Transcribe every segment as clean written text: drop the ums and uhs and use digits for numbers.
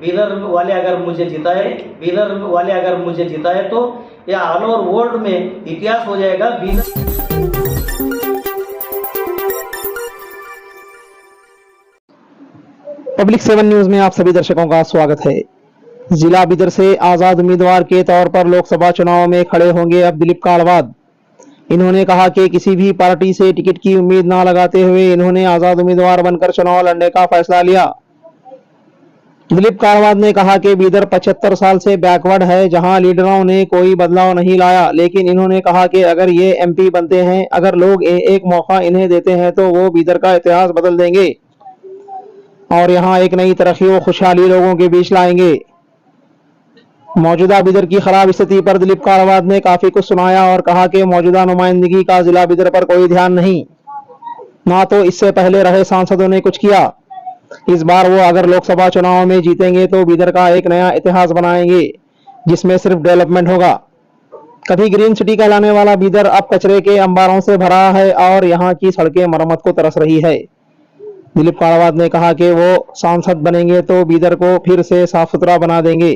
बीदर वाले अगर मुझे जिताए तो यह ऑल ओवर वर्ल्ड में इतिहास हो जाएगा। पब्लिक 7 न्यूज में आप सभी दर्शकों का स्वागत है। जिला बीदर से आजाद उम्मीदवार के तौर पर लोकसभा चुनाव में खड़े होंगे अब दिलीप काड़वाद। इन्होंने कहा कि किसी भी पार्टी से टिकट की उम्मीद न लगाते हुए इन्होंने आजाद उम्मीदवार बनकर चुनाव लड़ने का फैसला लिया। दिलीप काड़वाद ने कहा कि बीदर 75 साल से बैकवर्ड है, जहां लीडरों ने कोई बदलाव नहीं लाया, लेकिन इन्होंने कहा कि अगर ये एमपी बनते हैं, अगर लोग एक मौका इन्हें देते हैं तो वो बीदर का इतिहास बदल देंगे और यहां एक नई तरक्की व खुशहाली लोगों के बीच लाएंगे। मौजूदा बीदर की खराब स्थिति पर दिलीप काड़वाद ने काफी कुछ सुनाया और कहा कि मौजूदा नुमाइंदगी का जिला बीदर पर कोई ध्यान नहीं, ना तो इससे पहले रहे सांसदों ने कुछ किया। इस बार वो अगर लोकसभा चुनाव में जीतेंगे तो बीदर का एक नया इतिहास बनाएंगे जिसमें सिर्फ डेवलपमेंट होगा। कभी ग्रीन सिटी कहलाने वाला बीदर अब कचरे के अंबारों से भरा है और यहाँ की सड़कें मरम्मत को तरस रही है। दिलीप काड़वाद ने कहा कि वो सांसद बनेंगे तो बीदर को फिर से साफ सुथरा बना देंगे।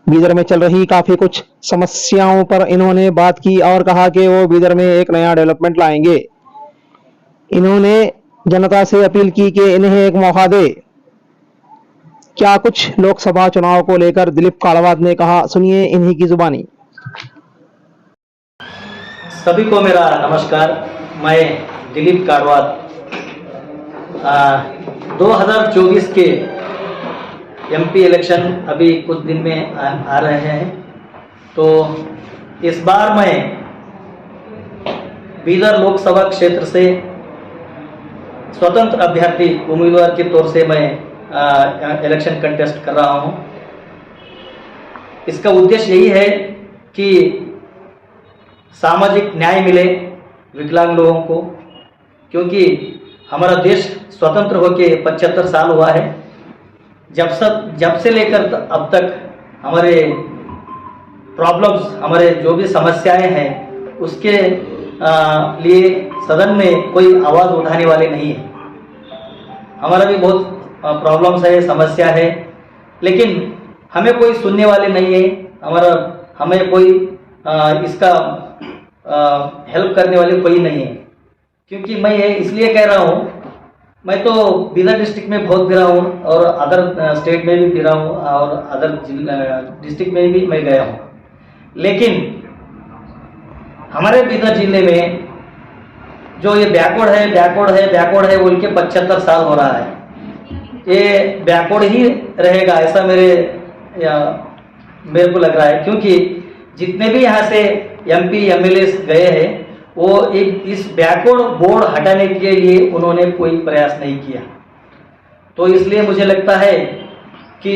बीदर में चल रही काफी कुछ समस्याओं पर इन्होंने बात की और कहा कि वो बीदर में एक नया डेवलपमेंट लाएंगे। इन्होंने जनता से अपील की कि इन्हें एक मौका दे। क्या कुछ लोकसभा चुनाव को लेकर दिलीप काड़वाद ने कहा, सुनिए इन्हीं की जुबानी। सभी को मेरा नमस्कार। मैं दिलीप काड़वाद 2024 के एमपी इलेक्शन अभी कुछ दिन में आ रहे हैं, तो इस बार मैं बीदर लोकसभा क्षेत्र से स्वतंत्र अभ्यर्थी उम्मीदवार के तौर से मैं इलेक्शन कंटेस्ट कर रहा हूं। इसका उद्देश्य यही है कि सामाजिक न्याय मिले विकलांग लोगों को, क्योंकि हमारा देश स्वतंत्र होके 75 साल हुआ है। जब से लेकर अब तक हमारे प्रॉब्लम्स, हमारे जो भी समस्याएं हैं, उसके लिए सदन में कोई आवाज़ उठाने वाले नहीं है। हमारा भी बहुत प्रॉब्लम्स है, समस्या है, लेकिन हमें कोई सुनने वाले नहीं है। हमें कोई इसका हेल्प करने वाले कोई नहीं है। क्योंकि मैं ये इसलिए कह रहा हूँ, मैं तो बीदर डिस्ट्रिक्ट में बहुत फिरा हूँ और अदर स्टेट में भी फिरा हूँ और अदर डिस्ट्रिक्ट में भी मैं गया हूँ, लेकिन हमारे बीदर जिले में जो ये बैकवर्ड है बोल के 75 साल हो रहा है। ये बैकवर्ड ही रहेगा ऐसा मेरे को लग रहा है, क्योंकि जितने भी यहाँ से एमपी एमएलए गए हैं वो इस बैकवर्ड बोर्ड हटाने के लिए उन्होंने कोई प्रयास नहीं किया। तो इसलिए मुझे लगता है कि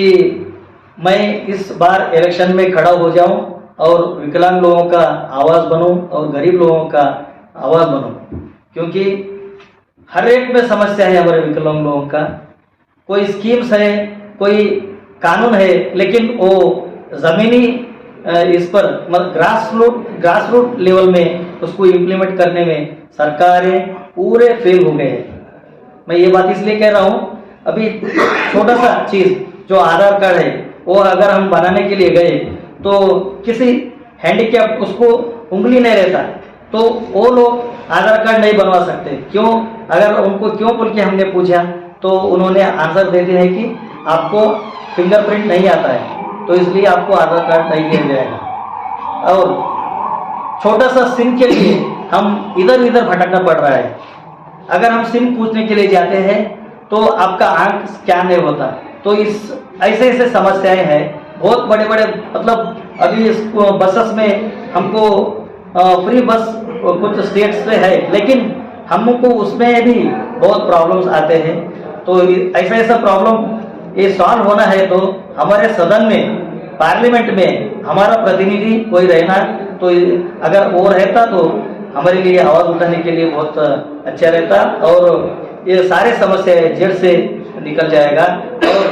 मैं इस बार इलेक्शन में खड़ा हो जाऊं और विकलांग लोगों का आवाज़ बनूं और गरीब लोगों का आवाज़ बनूं, क्योंकि हर एक में समस्या है हमारे विकलांग लोगों का। कोई स्कीम्स है, कोई कानून है, लेकिन वो ज़मीनी इस पर ग्रास रूट लेवल में उसको इम्प्लीमेंट करने में सरकारें पूरे फेल हो गए हैं। मैं ये बात इसलिए कह रहा हूँ, अभी छोटा सा चीज़ जो आधार कार्ड है वो अगर हम बनाने के लिए गए तो किसी हैंडीकैप उसको उंगली नहीं रहता, तो वो लोग आधार कार्ड नहीं बनवा सकते। क्यों? अगर उनको क्यों बोल के हमने पूछा तो उन्होंने आंसर देते हैं कि आपको फिंगरप्रिंट नहीं आता है, तो इसलिए आपको आधार कार्ड नहीं दिया जाएगा। और छोटा सा सिम के लिए हम इधर उधर भटकना पड़ रहा है। अगर हम सिम पूछने के लिए जाते हैं तो आपका आंख स्कैन नहीं होता। तो इस ऐसे समस्याएं हैं बहुत बड़े, मतलब अभी बसेस में हमको फ्री बस कुछ स्टेट्स से है, लेकिन हमको उसमें भी बहुत प्रॉब्लम्स आते हैं। तो ऐसा प्रॉब्लम ये सॉल्व होना है तो हमारे सदन में, पार्लियामेंट में हमारा प्रतिनिधि कोई रहना, तो अगर वो रहता तो हमारे लिए आवाज़ उठाने के लिए बहुत अच्छा रहता और ये सारे समस्याएं जड़ से निकल जाएगा। और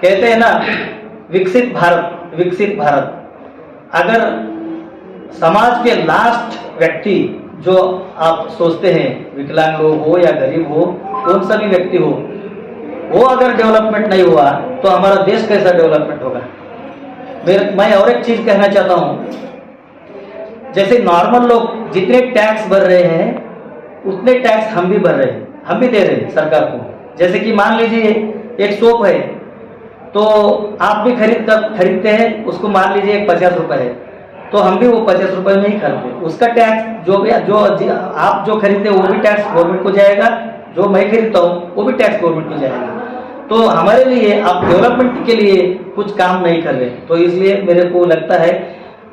कहते हैं ना, विकसित भारत। अगर समाज के लास्ट व्यक्ति जो आप सोचते हैं, विकलांग लोग हो या गरीब हो, कौन सा भी व्यक्ति हो, वो अगर डेवलपमेंट नहीं हुआ तो हमारा देश कैसा डेवलपमेंट होगा। मैं और एक चीज कहना चाहता हूँ, जैसे नॉर्मल लोग जितने टैक्स भर रहे हैं उतने टैक्स हम भी भर रहे हैं, हम भी दे रहे हैं सरकार को। जैसे कि मान लीजिए एक सोप है तो आप भी खरीदते हैं, उसको मान लीजिए 50 रुपए है, तो हम भी वो 50 रुपए में ही खरीदते, उसका टैक्स जो आप जो खरीदते हैं वो भी टैक्स गवर्नमेंट को जाएगा, जो मैं खरीदता हूँ वो भी टैक्स गवर्नमेंट को जाएगा। तो हमारे लिए आप डेवलपमेंट के लिए कुछ काम नहीं कर रहे, तो इसलिए मेरे को लगता है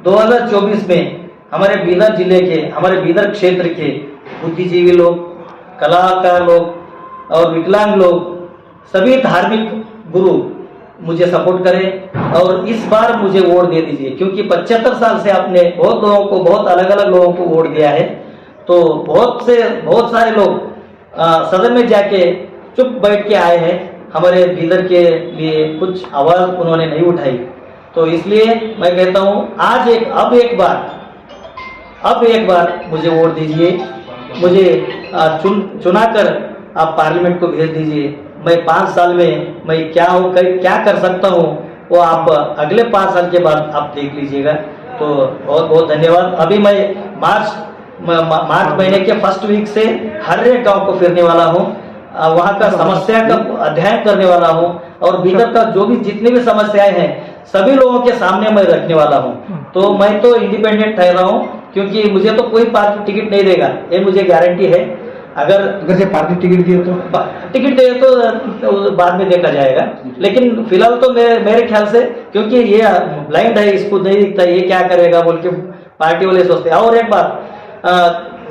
2024 में हमारे बीदर जिले के, हमारे बीदर क्षेत्र के बुद्धिजीवी लोग, कलाकार लोग और विकलांग लोग, सभी धार्मिक गुरु मुझे सपोर्ट करें और इस बार मुझे वोट दे दीजिए, क्योंकि 75 साल से आपने बहुत लोगों को, बहुत अलग अलग लोगों को वोट दिया है। तो बहुत सारे लोग सदन में जाके चुप बैठ के आए हैं, हमारे बीदर के लिए कुछ आवाज उन्होंने नहीं उठाई। तो इसलिए मैं कहता हूँ अब एक बार मुझे वोट दीजिए, मुझे चुनाकर आप पार्लियामेंट को भेज दीजिए। मैं 5 साल में मैं क्या कर सकता हूँ वो आप अगले 5 साल के बाद आप देख लीजिएगा। तो बहुत बहुत धन्यवाद। अभी मैं मार्च महीने के फर्स्ट वीक से हर एक गांव को फिरने वाला हूँ, वहाँ का समस्या का अध्ययन करने वाला हूँ और बीदर का जो भी जितनी भी समस्याएं हैं सभी लोगों के सामने मैं रखने वाला हूँ। तो मैं तो इंडिपेंडेंट ठहरा हूँ, क्योंकि मुझे तो कोई पार्टी टिकट नहीं देगा, ये मुझे गारंटी है। अगर से पार्टी टिकट दिए तो बाद में देखा जाएगा, लेकिन फिलहाल तो मेरे ख्याल से, क्योंकि ये ब्लाइंड है, इसको नहीं दिखता ये क्या करेगा बोल के पार्टी वाले सोचते हैं। और एक बात,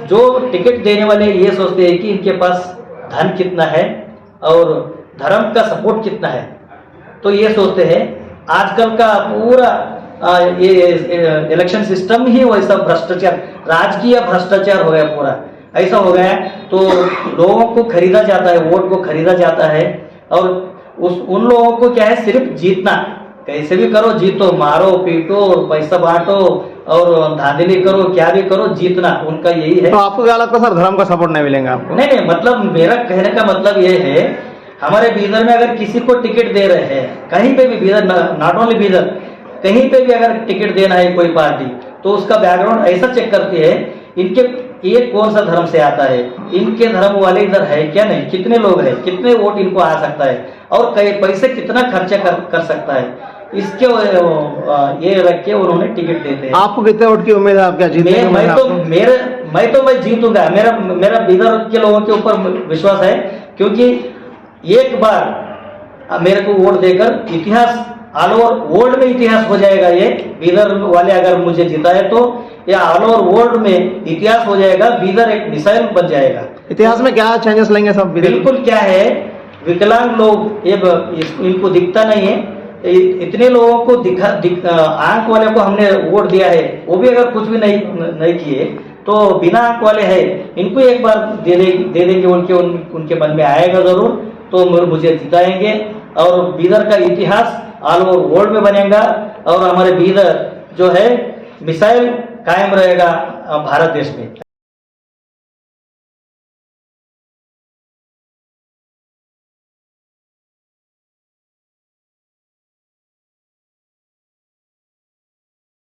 जो टिकट देने वाले ये सोचते हैं कि इनके पास धन कितना है और धर्म का सपोर्ट कितना है, तो ये सोचते हैं। आजकल का पूरा ये इलेक्शन सिस्टम ही वैसा भ्रष्टाचार, राजकीय भ्रष्टाचार हो गया, पूरा ऐसा हो गया है। तो लोगों को खरीदा जाता है, वोट को खरीदा जाता है और उन लोगों को क्या है, सिर्फ जीतना, कैसे भी करो जीतो, मारो पीटो, पैसा बांटो और धांधली करो, क्या भी करो, जीतना उनका यही है। तो आपको क्या लगता है सर, धर्म का सपोर्ट नहीं मिलेगा आपको? नहीं, मतलब मेरा कहने का मतलब ये है, हमारे बीदर में अगर किसी को टिकट दे रहे हैं, कहीं पे भी बीदर, नॉट ओनली बीदर, कहीं पे भी अगर टिकट देना है कोई पार्टी, तो उसका बैकग्राउंड ऐसा चेक करती है, ये कौन सा धर्म से आता है, इनके धर्म वाले इधर है क्या नहीं, कितने लोग हैं, कितने वोट इनको आ सकता है और पैसे कितना खर्चा कर सकता है, इसके ये रख के उन्होंने टिकट देते हैं। आपको कितने वोट की उम्मीद है? आप क्या जीतेंगे? मैं जीतूंगा, मेरा बीदर के लोगों के ऊपर विश्वास है, क्योंकि एक बार मेरे को वोट देकर इतिहास, ऑल ओवर वर्ल्ड में इतिहास हो जाएगा। ये बीदर वाले अगर मुझे जिताए तो या ऑल ओवर वर्ल्ड में इतिहास हो जाएगा, बीदर एक मिसाइल बन जाएगा। इतिहास में क्या चेंजेस लेंगे सब? बिल्कुल क्या है, विकलांग लोग इनको दिखता नहीं है, इतने लोगों को आंख वाले को हमने वोट दिया है, वो भी अगर कुछ भी नहीं किए तो बिना आंख वाले है, इनको एक बार दे देंगे, उनके मन में आएगा जरूर, तो मुझे जिताएंगे और बीदर का इतिहास ऑल ओवर वर्ल्ड में बनेगा और हमारे बीदर जो है मिसाइल कायम रहेगा भारत देश में।